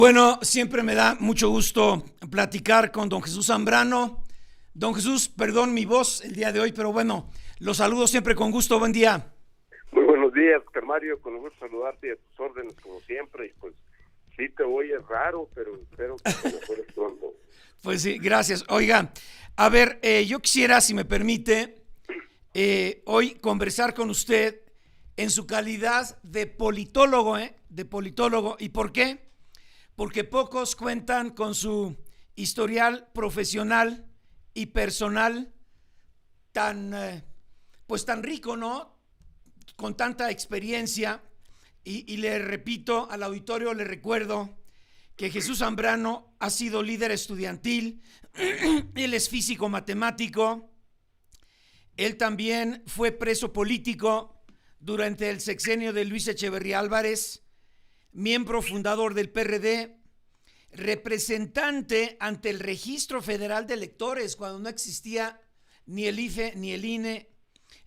Bueno, siempre me da mucho gusto platicar con don Jesús Zambrano. Don Jesús, perdón mi voz el día de hoy, pero bueno, los saludo siempre con gusto. Buen día. Muy buenos días, Oscar Mario, con gusto saludarte y a tus órdenes como siempre. Y pues sí te oyes raro, pero espero que te mejores pronto. Pues sí, gracias. Oiga, a ver, yo quisiera, si me permite, hoy conversar con usted en su calidad de politólogo, de politólogo. ¿Y por qué? Porque pocos cuentan con su historial profesional y personal tan, pues tan rico, ¿no? Con tanta experiencia. Y le repito al auditorio, le recuerdo que Jesús Zambrano ha sido líder estudiantil, él es físico matemático, él también fue preso político durante el sexenio de Luis Echeverría Álvarez, miembro fundador del PRD, representante ante el Registro Federal de Electores cuando no existía ni el IFE ni el INE,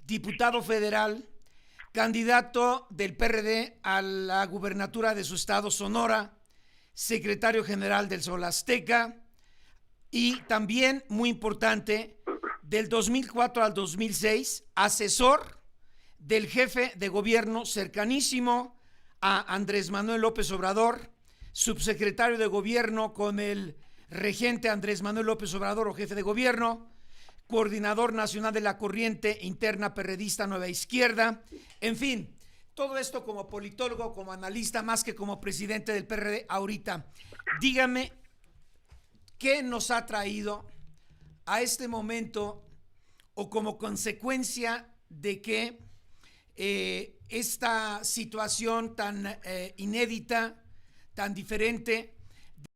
diputado federal, candidato del PRD a la gubernatura de su estado Sonora, secretario general del Sol Azteca y también, muy importante, del 2004 al 2006, asesor del jefe de gobierno cercanísimo a Andrés Manuel López Obrador, subsecretario de gobierno con el regente Andrés Manuel López Obrador o jefe de gobierno, coordinador nacional de la corriente interna perredista Nueva Izquierda, en fin, todo esto como politólogo, como analista, más que como presidente del PRD ahorita. Dígame, ¿qué nos ha traído a este momento o como consecuencia de que esta situación tan inédita, tan diferente,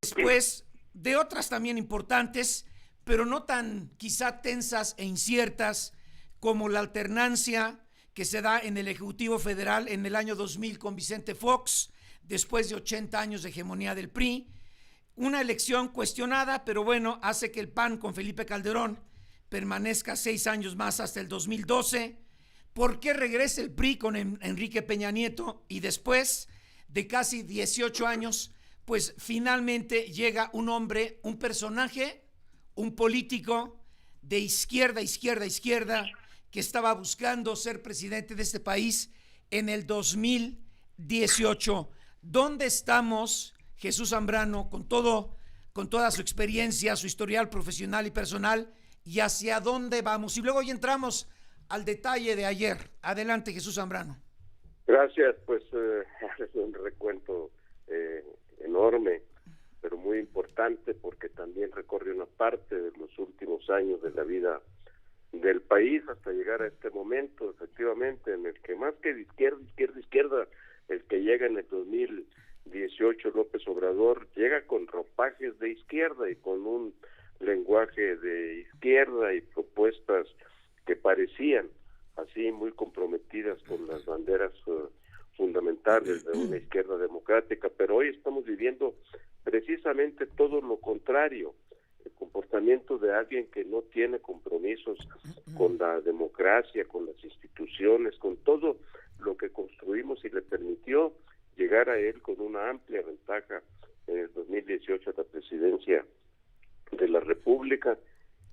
después de otras también importantes, pero no tan quizá tensas e inciertas como la alternancia que se da en el Ejecutivo Federal en el año 2000 con Vicente Fox, después de 80 años de hegemonía del PRI, una elección cuestionada, pero bueno, hace que el PAN con Felipe Calderón permanezca 6 años más hasta el 2012. ¿Por qué regresa el PRI con Enrique Peña Nieto y después de casi 18 años, pues finalmente llega un hombre, un personaje, un político de izquierda, que estaba buscando ser presidente de este país en el 2018? ¿Dónde estamos, Jesús Zambrano, con toda su experiencia, su historial profesional y personal, y hacia dónde vamos? Y luego ya entramos al detalle de ayer. Adelante, Jesús Zambrano. Gracias, pues es un recuento enorme, pero muy importante porque también recorre una parte de los últimos años de la vida del país hasta llegar a este momento, efectivamente, en el que más que de izquierda, el que llega en el 2018, López Obrador, llega con ropajes de izquierda y con un lenguaje de izquierda y propuestas que parecían así muy comprometidas con las banderas fundamentales de una izquierda democrática, pero hoy estamos viviendo precisamente todo lo contrario, el comportamiento de alguien que no tiene compromisos con la democracia, con las instituciones, con todo lo que construimos y le permitió llegar a él con una amplia ventaja en el 2018 a la presidencia de la República,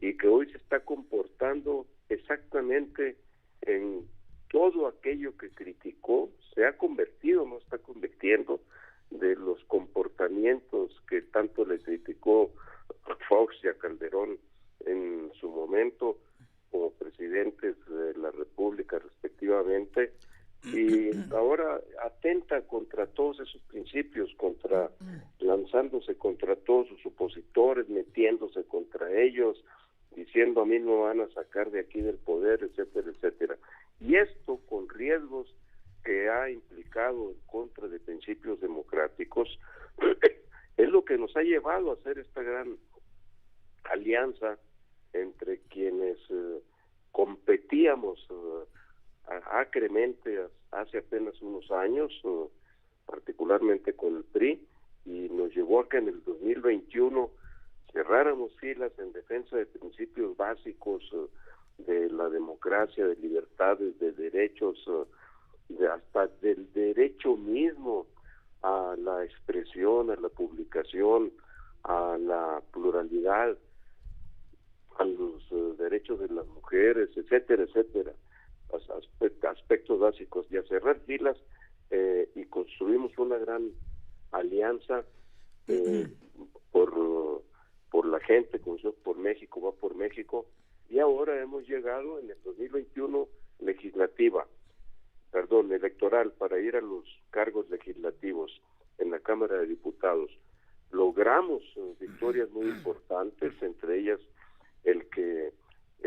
y que hoy se está comportando exactamente en todo aquello que criticó, se ha convertido, no está convirtiendo, de los comportamientos que tanto le criticó a Fox y a Calderón en su momento como presidentes de la República respectivamente, y ahora atenta contra todos esos principios, lanzándose contra todos sus opositores, metiéndose contra ellos, diciendo a mí no van a sacar de aquí del poder, etcétera, etcétera. Y esto con riesgos que ha implicado en contra de principios democráticos, es lo que nos ha llevado a hacer esta gran alianza entre quienes competíamos acremente hace apenas unos años, particularmente con el PRI, y nos llevó a que en el 2021 cerráramos filas en defensa de principios básicos de la democracia, de libertades, de derechos, hasta del derecho mismo a la expresión, a la publicación, a la pluralidad, a los derechos de las mujeres, etcétera, etcétera, aspectos básicos, y a cerrar filas, y construimos una gran alianza por la gente, por México, va por México, y ahora hemos llegado en el 2021 electoral, para ir a los cargos legislativos en la Cámara de Diputados. Logramos victorias muy importantes, entre ellas el que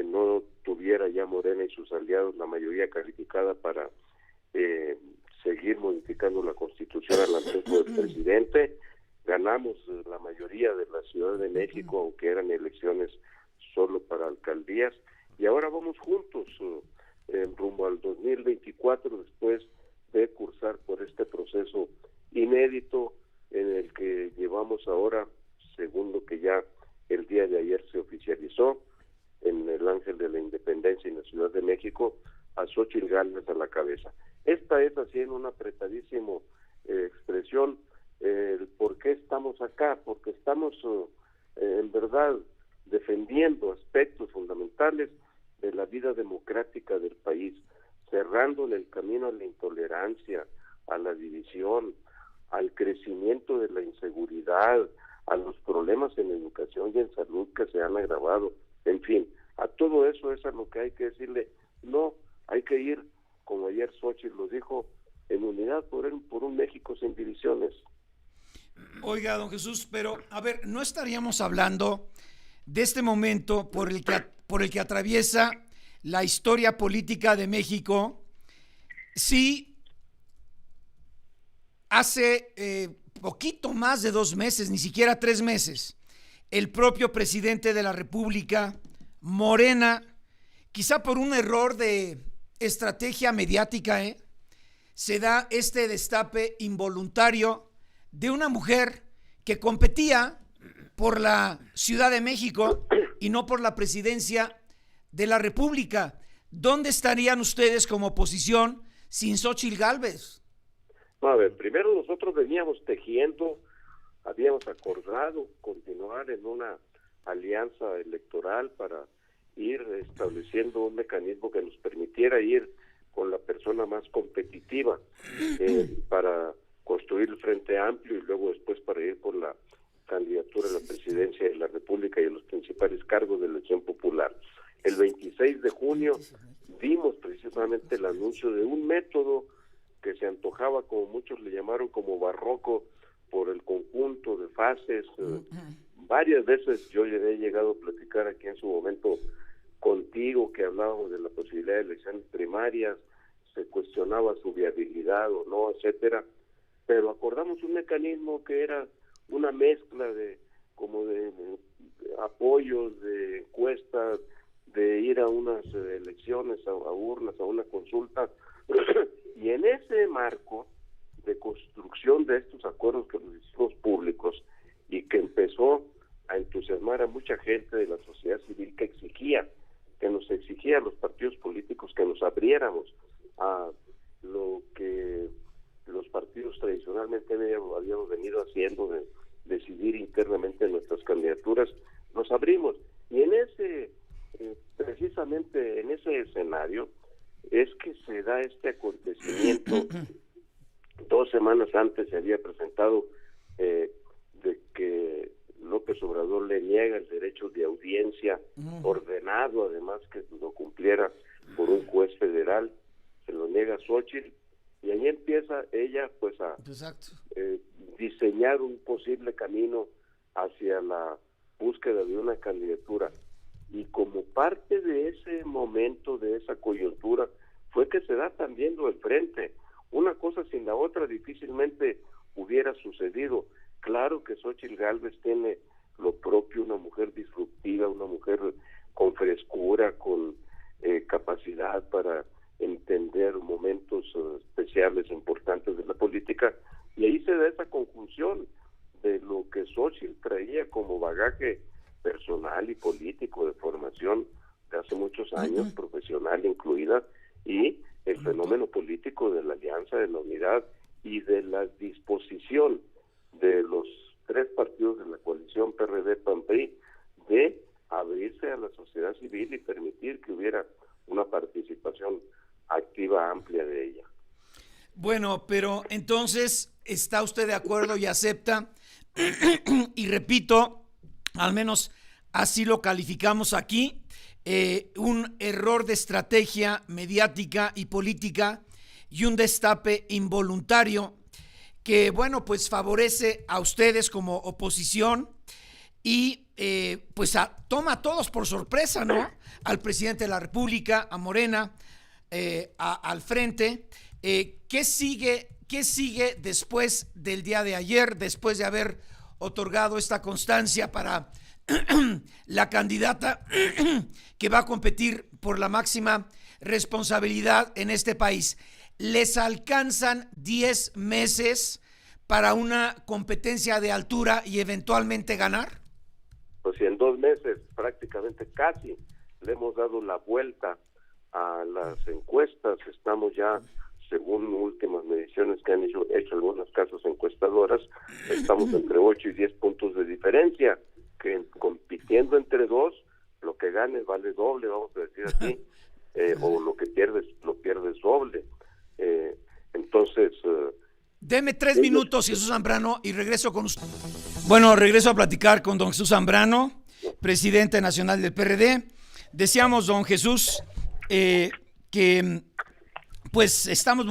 no tuviera ya Morena y sus aliados la mayoría calificada para seguir modificando la Constitución al antojo del presidente. Ganamos la mayoría de la Ciudad de México, aunque eran elecciones solo para alcaldías, y ahora vamos juntos rumbo al 2024, después de cursar por este proceso inédito en el que llevamos ahora, según lo que ya el día de ayer se oficializó en el Ángel de la Independencia en la Ciudad de México, a Xóchitl Gálvez a la cabeza. Esta es, así en una apretadísima expresión, por qué estamos acá, porque estamos en verdad defendiendo aspectos fundamentales de la vida democrática del país, cerrándole el camino a la intolerancia, a la división, al crecimiento de la inseguridad, a los problemas en educación y en salud que se han agravado, en fin, a todo eso es a lo que hay que decirle, no, hay que ir, como ayer Xóchitl lo dijo, en unidad por un México sin divisiones. Oiga, don Jesús, pero a ver, ¿no estaríamos hablando de este momento por el que atraviesa la historia política de México? Sí, hace poquito más de 2 meses, ni siquiera 3 meses, el propio presidente de la República, Morena, quizá por un error de estrategia mediática, se da este destape involuntario de una mujer que competía por la Ciudad de México y no por la presidencia de la República. ¿Dónde estarían ustedes como oposición sin Xóchitl Gálvez? No, a ver, primero nosotros veníamos tejiendo, habíamos acordado continuar en una alianza electoral para ir estableciendo un mecanismo que nos permitiera ir con la persona más competitiva para construir el Frente Amplio y luego después para ir por la candidatura a la presidencia de la República y a los principales cargos de elección popular. El 26 de junio dimos precisamente el anuncio de un método que se antojaba, como muchos le llamaron, como barroco, por el conjunto de fases. Varias veces yo he llegado a platicar aquí en su momento contigo, que hablábamos de la posibilidad de elecciones primarias, se cuestionaba su viabilidad o no, etcétera, pero acordamos un mecanismo que era una mezcla de apoyos, de encuestas, de ir a unas elecciones, a urnas, a una consulta, y en ese marco de construcción de estos acuerdos que los hicimos públicos y que empezó a entusiasmar a mucha gente de la sociedad civil que nos exigía a los partidos políticos que nos abriéramos a lo que los partidos tradicionalmente habíamos venido haciendo, de decidir internamente nuestras candidaturas, nos abrimos. Y en ese, precisamente en ese escenario, es que se da este acontecimiento. 2 semanas antes se había presentado de que López Obrador le niega el derecho de audiencia, ordenado además que lo cumpliera por un juez federal, se lo niega a Xóchitl, y ahí empieza ella pues a diseñar un posible camino hacia la búsqueda de una candidatura. Y como parte de ese momento, de esa coyuntura, fue que se da también lo del frente. Una cosa sin la otra difícilmente hubiera sucedido. Claro que Xóchitl Gálvez tiene lo propio, una mujer disruptiva, una mujer con frescura, con capacidad para entender momentos especiales, importantes de la política, y ahí se da esa conjunción de lo que Xóchitl traía como bagaje personal y político de formación de hace muchos años, profesional incluida, y el fenómeno político de la alianza, de la unidad, y de la disposición de los tres partidos de la coalición PRD, PAN, PRI, de abrirse a la sociedad civil y permitir que hubiera una participación activa, amplia de ella. Bueno, pero entonces, ¿está usted de acuerdo y acepta? Y repito, al menos así lo calificamos aquí, un error de estrategia mediática y política y un destape involuntario que, bueno, pues favorece a ustedes como oposición y pues toma a todos por sorpresa, ¿no? Al presidente de la República, a Morena, al frente. ¿Qué sigue después del día de ayer, después de haber otorgado esta constancia para la candidata que va a competir por la máxima responsabilidad en este país? ¿Les alcanzan 10 meses para una competencia de altura y eventualmente ganar? Pues si en 2 meses prácticamente casi le hemos dado la vuelta a las encuestas, estamos ya, según últimas mediciones que han hecho algunas casas encuestadoras, estamos entre 8 y 10 puntos de diferencia, que compitiendo entre dos, lo que ganes vale doble, vamos a decir así, o lo que pierdes, lo pierdes doble. Entonces... Deme 3 minutos, Jesús Zambrano, y regreso con usted. Bueno, regreso a platicar con don Jesús Zambrano, presidente nacional del PRD. Decíamos, don Jesús, que pues estamos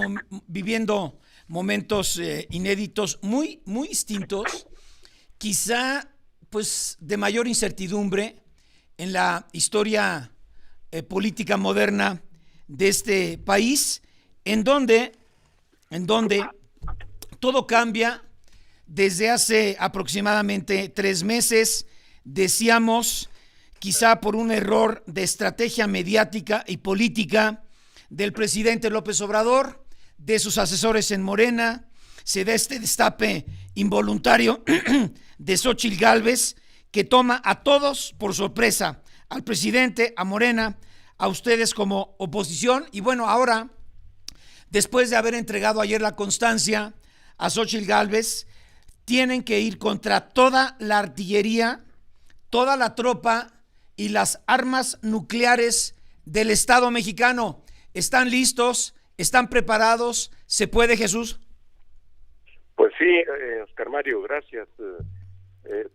viviendo momentos inéditos, muy distintos, quizá pues de mayor incertidumbre en la historia política moderna de este país, en donde todo cambia. Desde hace aproximadamente 3 meses, decíamos, quizá por un error de estrategia mediática y política del presidente López Obrador, de sus asesores en Morena, se da este destape involuntario de Xóchitl Gálvez, que toma a todos por sorpresa, al presidente, a Morena, a ustedes como oposición. Y bueno, ahora, después de haber entregado ayer la constancia a Xóchitl Gálvez, tienen que ir contra toda la artillería, toda la tropa y las armas nucleares del Estado mexicano. ¿Están listos? ¿Están preparados? ¿Se puede, Jesús? Pues sí, Oscar Mario, gracias.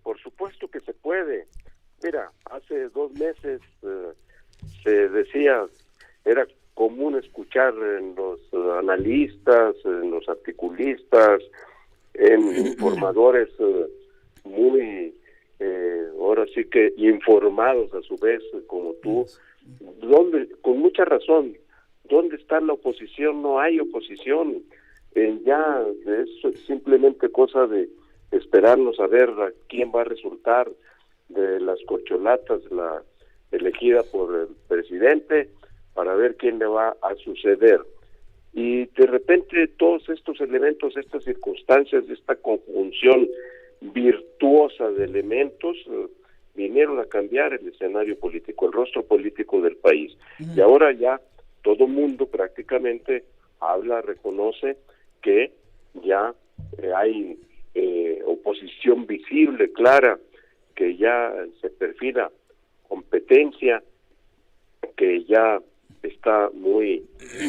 Por supuesto que se puede. Mira, hace 2 meses se decía, era común escuchar en los analistas, en los articulistas, en informadores muy, ahora sí que informados a su vez, como tú, con mucha razón, ¿dónde está la oposición? No hay oposición. Ya es simplemente cosa de esperarnos a ver a quién va a resultar de las corcholatas, la elegida por el presidente, para ver quién le va a suceder. Y de repente todos estos elementos, estas circunstancias, esta conjunción virtuosa de elementos vinieron a cambiar el escenario político, el rostro político del país. Y ahora ya todo mundo prácticamente habla, reconoce que ya hay oposición visible, clara, que ya se perfila competencia, que ya está muy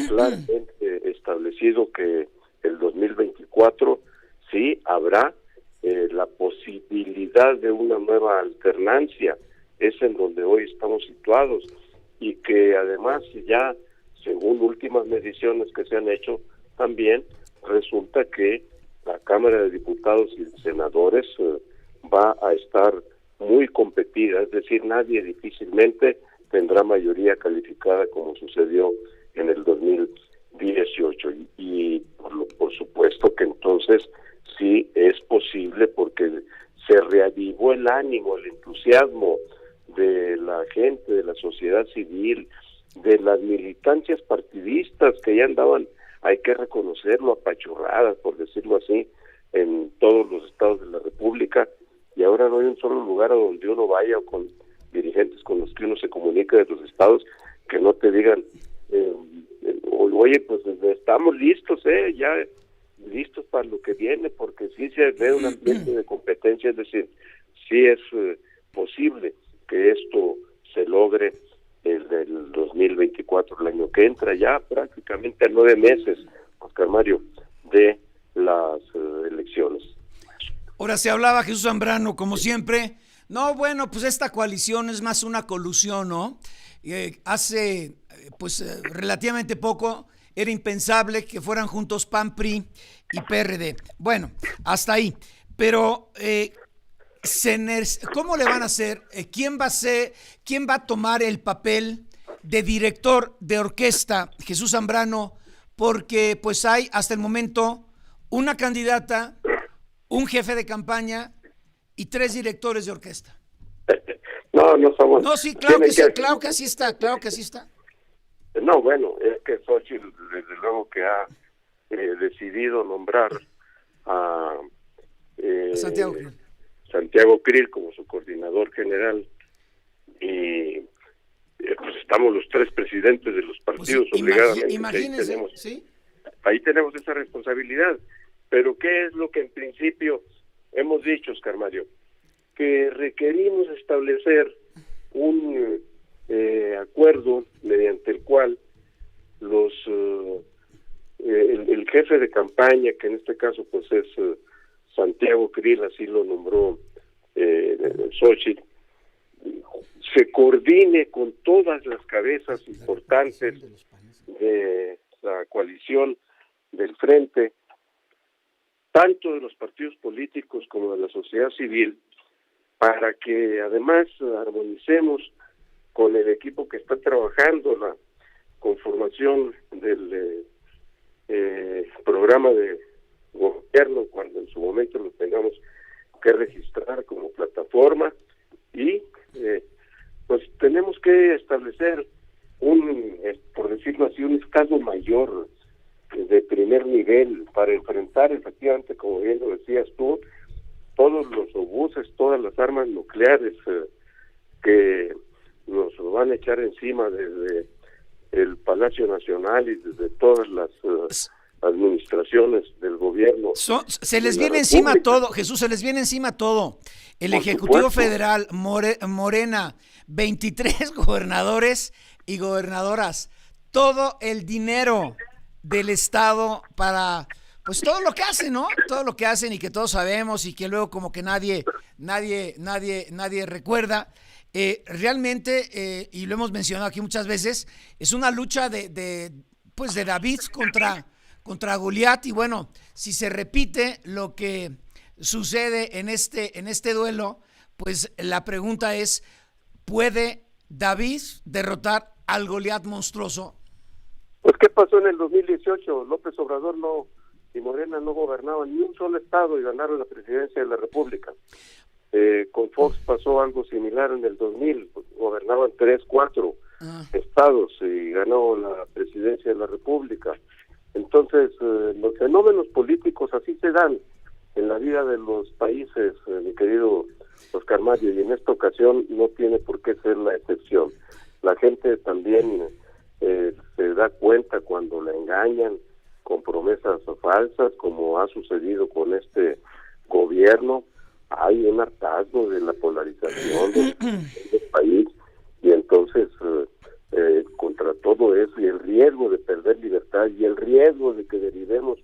claramente establecido que el 2024 sí habrá la posibilidad de una nueva alternancia. Es en donde hoy estamos situados, y que además ya, según últimas mediciones que se han hecho, también resulta que la Cámara de Diputados y Senadores va a estar muy competida, es decir, nadie difícilmente tendrá mayoría calificada como sucedió en el 2018, y por supuesto que entonces sí es posible, porque se reavivó el ánimo, el entusiasmo de la gente, de la sociedad civil, de las militancias partidistas que ya andaban, hay que reconocerlo, apachurradas, por decirlo así, en todos los estados de la República, y ahora no hay un solo lugar a donde uno vaya, o con dirigentes con los que uno se comunica de los estados, que no te digan, oye, pues estamos listos, ya listos para lo que viene, porque sí se ve un ambiente de competencia, es decir, sí es posible que esto se logre el 2024, el año que entra, ya prácticamente a 9 meses, Oscar Mario, de las elecciones. Ahora se hablaba, Jesús Zambrano, como siempre, no, bueno, pues esta coalición es más una colusión, ¿no? Hace, relativamente poco era impensable que fueran juntos PAN, PRI y PRD. Bueno, hasta ahí. Pero, ¿cómo le van a hacer? ¿Quién va a tomar el papel de director de orquesta, Jesús Zambrano? Porque pues hay hasta el momento una candidata, un jefe de campaña y 3 directores de orquesta. No somos... No, sí, claro que sí, claro que así está. No, bueno, es que Xochitl, desde luego que ha decidido nombrar a Santiago Krill como su coordinador general, y pues estamos los 3 presidentes de los partidos obligadamente. Imagínense, ¿sí? Ahí tenemos esa responsabilidad. Pero ¿qué es lo que en principio hemos dicho, Oscar Mario? Que requerimos establecer un acuerdo mediante el cual el jefe de campaña, que en este caso pues es Santiago Krill, así lo nombró Xochitl, se coordine con todas las cabezas importantes de la coalición del Frente, tanto de los partidos políticos como de la sociedad civil, para que además armonicemos con el equipo que está trabajando la conformación del programa de gobierno, cuando en su momento lo tengamos que registrar como plataforma, y pues tenemos que establecer por decirlo así, un estado mayor de primer nivel para enfrentar efectivamente, como bien lo decías tú, todos los obuses, todas las armas nucleares que nos van a echar encima desde el Palacio Nacional y desde todas las administraciones del gobierno. Se les viene encima todo, Jesús, se les viene encima todo. El Por Ejecutivo supuesto. Federal, Morena, 23 gobernadores y gobernadoras, todo el dinero del Estado para, pues todo lo que hacen, ¿no? Todo lo que hacen y que todos sabemos y que luego como que nadie recuerda. Realmente, y lo hemos mencionado aquí muchas veces, es una lucha de David contra Goliat, y bueno, si se repite lo que sucede en este duelo, pues la pregunta es, ¿puede David derrotar al Goliat monstruoso? Pues ¿qué pasó en el 2018? López Obrador y Morena no gobernaban ni un solo estado y ganaron la presidencia de la República. Con Fox pasó algo similar en el 2000, gobernaban 3, 4 estados y ganó la presidencia de la República. Entonces, los fenómenos políticos así se dan en la vida de los países, mi querido Oscar Mario, y en esta ocasión no tiene por qué ser la excepción. La gente también se da cuenta cuando la engañan con promesas falsas, como ha sucedido con este gobierno. Hay un hartazgo de la polarización del país, y entonces contra todo eso y el riesgo de perder libertad y el riesgo de que derivemos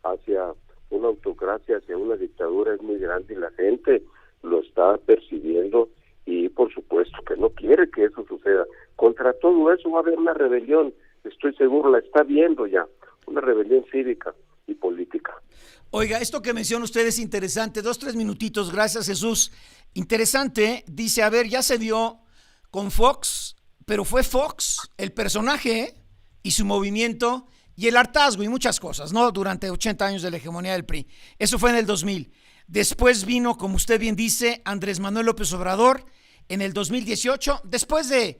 hacia una autocracia, hacia una dictadura es muy grande, y la gente lo está percibiendo y por supuesto que no quiere que eso suceda. Contra todo eso va a haber una rebelión, estoy seguro, la está viendo ya, una rebelión cívica y política. Oiga, esto que menciona usted es interesante, 2-3 minutitos, gracias Jesús. Interesante, dice, a ver, ya se dio con Fox, pero fue Fox el personaje y su movimiento y el hartazgo y muchas cosas, ¿no? Durante 80 años de la hegemonía del PRI. Eso fue en el 2000. Después vino, como usted bien dice, Andrés Manuel López Obrador en el 2018, después de,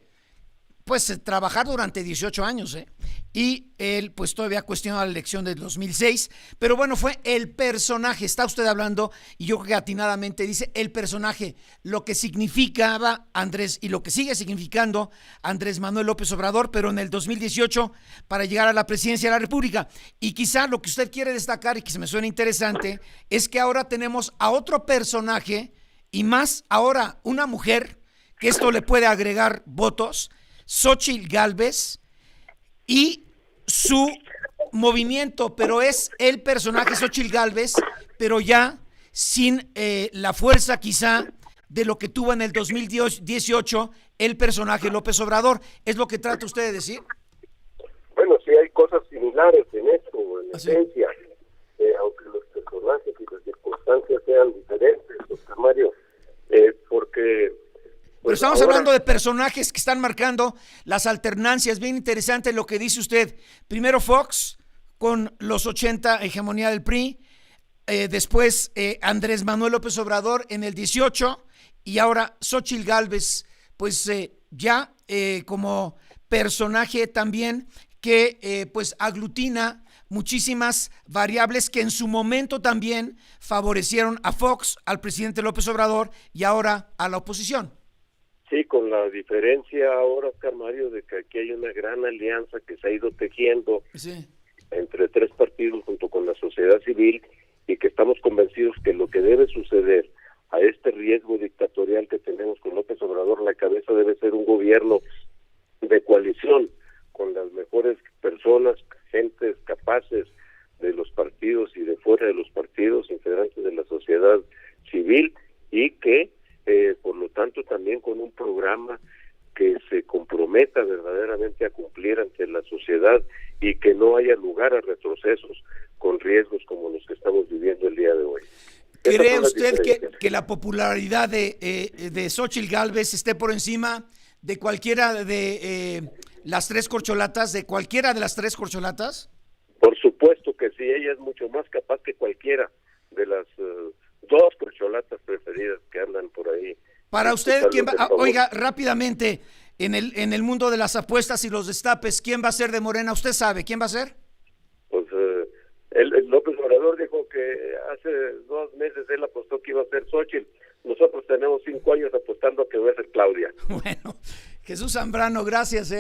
pues, trabajar durante 18 años, y él pues todavía cuestiona la elección del 2006, pero bueno, fue el personaje, está usted hablando, y yo creo que atinadamente dice el personaje, lo que significaba Andrés y lo que sigue significando Andrés Manuel López Obrador, pero en el 2018 para llegar a la presidencia de la República. Y quizá lo que usted quiere destacar y que se me suena interesante es que ahora tenemos a otro personaje y más ahora una mujer, que esto le puede agregar votos, Xóchitl Gálvez, y su movimiento, pero es el personaje Xóchitl Gálvez, pero ya sin la fuerza quizá de lo que tuvo en el 2018 el personaje López Obrador. ¿Es lo que trata usted de decir? Bueno, sí hay cosas similares en esto, en ¿sí? esencia, aunque los personajes y las circunstancias sean diferentes, Oscar Mario, porque... Pero estamos hablando de personajes que están marcando las alternancias. Bien interesante lo que dice usted. Primero Fox con los 80, hegemonía del PRI. Después Andrés Manuel López Obrador en el 18. Y ahora Xóchitl Gálvez, pues ya como personaje también que pues aglutina muchísimas variables que en su momento también favorecieron a Fox, al presidente López Obrador y ahora a la oposición. Sí, con la diferencia ahora, Oscar Mario, de que aquí hay una gran alianza que se ha ido tejiendo entre tres partidos junto con la sociedad civil y que estamos convencidos que lo que debe suceder a este riesgo dictatorial que tenemos con López Obrador a la cabeza debe ser un gobierno de coalición con las mejores personas, gentes capaces de los partidos y de fuera de los partidos, integrantes de la sociedad civil y que por lo tanto también con un programa que se comprometa verdaderamente a cumplir ante la sociedad y que no haya lugar a retrocesos con riesgos como los que estamos viviendo el día de hoy. ¿Cree usted que la popularidad de Xóchitl Gálvez esté por encima de cualquiera de las tres corcholatas, de cualquiera de las tres corcholatas? Por supuesto que sí, ella es mucho más capaz que cualquiera de las dos corcholatas preferidas que andan por ahí. Para usted, ¿quién va? Oiga, rápidamente, en el mundo de las apuestas y los destapes, ¿quién va a ser de Morena? ¿Usted sabe quién va a ser? Pues el López Obrador dijo que hace 2 meses él apostó que iba a ser Xóchitl. Nosotros tenemos 5 años apostando que va a ser Claudia. Bueno, Jesús Zambrano, gracias,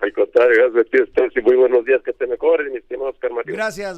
Al contrario, gracias a ti, y muy buenos días, que te mejores, mi estimado Oscar Mario. Gracias.